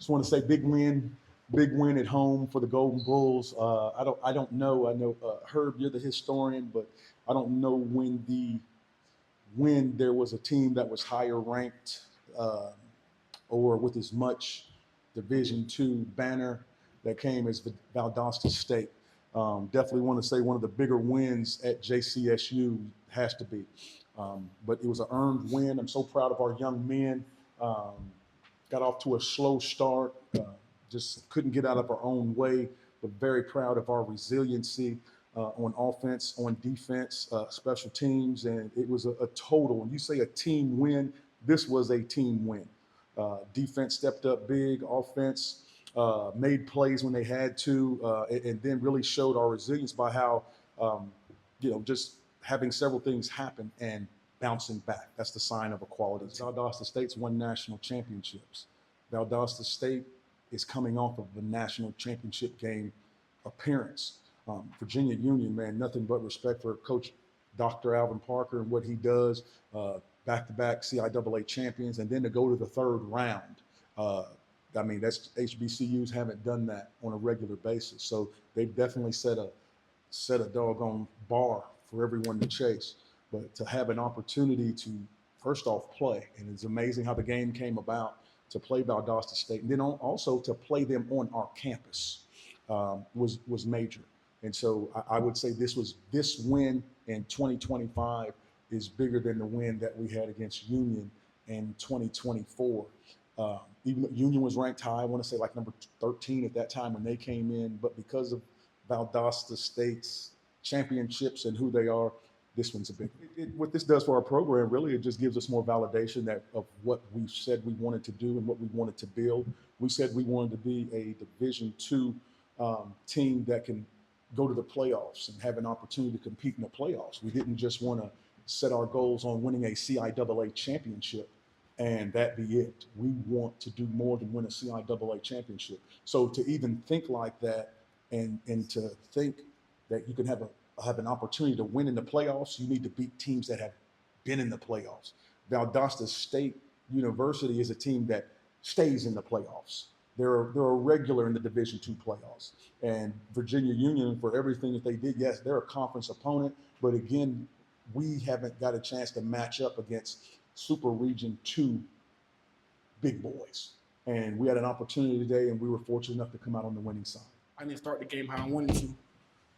Just want to say big win at home for the Golden Bulls. I don't know. I know Herb, you're the historian, but I don't know when there was a team that was higher ranked or with as much Division II banner that came as Valdosta State. Definitely want to say one of the bigger wins at JCSU has to be. But it was an earned win. I'm so proud of our young men. Got off to a slow start, just couldn't get out of our own way, but very proud of our resiliency on offense, on defense, special teams, and it was a total. When you say a team win, this was a team win. Defense stepped up big, offense made plays when they had to, and then really showed our resilience by how, just having several things happen and bouncing back. That's the sign of a quality. Valdosta State's won national championships. Valdosta State is coming off of the national championship game appearance. Virginia Union, man, nothing but respect for Coach Dr. Alvin Parker and what he does. Back-to-back CIAA champions, and then to go to the third round. That's HBCUs haven't done that on a regular basis. So they've definitely set a doggone bar for everyone to chase. But to have an opportunity to first off play, and it's amazing how the game came about, to play Valdosta State, and then also to play them on our campus was major. And so I would say this win in 2025 is bigger than the win that we had against Union in 2024. Even though Union was ranked high, I want to say like number 13 at that time when they came in, but because of Valdosta State's championships and who they are, this one's a big one. What this does for our program, really, it just gives us more validation of what we said we wanted to do and what we wanted to build. We said we wanted to be a Division II team that can go to the playoffs and have an opportunity to compete in the playoffs. We didn't just want to set our goals on winning a CIAA championship and that be it. We want to do more than win a CIAA championship. So to even think like that and to think that you can have an opportunity to win in the playoffs, you need to beat teams that have been in the playoffs. Valdosta State University is a team that stays in the playoffs. They're a regular in the Division II playoffs. And Virginia Union, for everything that they did, yes, they're a conference opponent, but again, we haven't got a chance to match up against Super Region 2 big boys. And we had an opportunity today, and we were fortunate enough to come out on the winning side. I didn't start the game how I wanted to,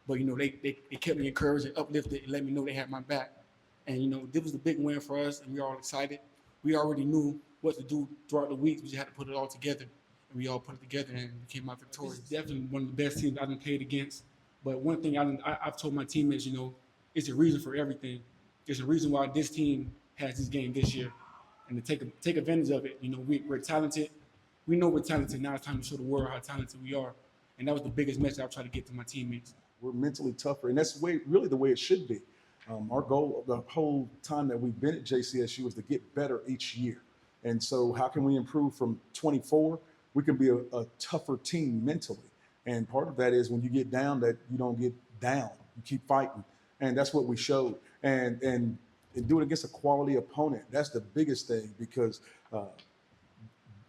but they kept me encouraged and uplifted and let me know they had my back. And this was a big win for us, and we were all excited. We already knew what to do throughout the week. We just had to put it all together, and we all put it together and came out victorious. It's definitely one of the best teams I've played against. But one thing I've told my teammates, it's a reason for everything. There's a reason why this team has this game this year, and to take advantage of it. We're talented. We know we're talented. Now it's time to show the world how talented we are, and that was the biggest message I tried to get to my teammates. We're mentally tougher, and that's really the way it should be. Our goal the whole time that we've been at JCSU is to get better each year. And so how can we improve from 24? We can be a tougher team mentally. And part of that is when you get down, that you don't get down. You keep fighting. And that's what we showed. And do it against a quality opponent. That's the biggest thing, because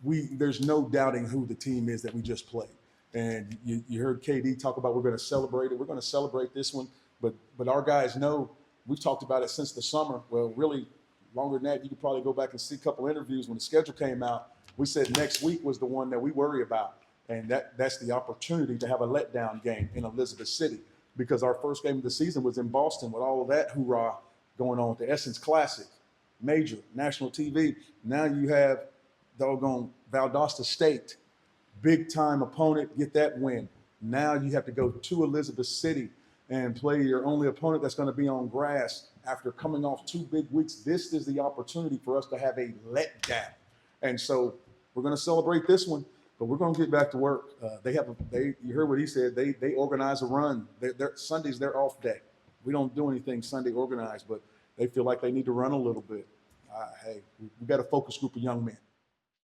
there's no doubting who the team is that we just played. And you heard KD talk about we're going to celebrate it. We're going to celebrate this one. But our guys know, we've talked about it since the summer. Well, really longer than that. You could probably go back and see a couple interviews when the schedule came out. We said next week was the one that we worry about. And that's the opportunity to have a letdown game in Elizabeth City, because our first game of the season was in Boston with all of that hoorah going on with the Essence Classic, major national TV. Now you have doggone Valdosta State, big time opponent, get that win. Now you have to go to Elizabeth City and play your only opponent that's going to be on grass after coming off 2 big weeks. This is the opportunity for us to have a letdown. And so we're going to celebrate this one, but we're going to get back to work. You heard what he said. They organize a run. Sunday's their off day. We don't do anything Sunday organized, but they feel like they need to run a little bit. Hey, we've got a focus group of young men.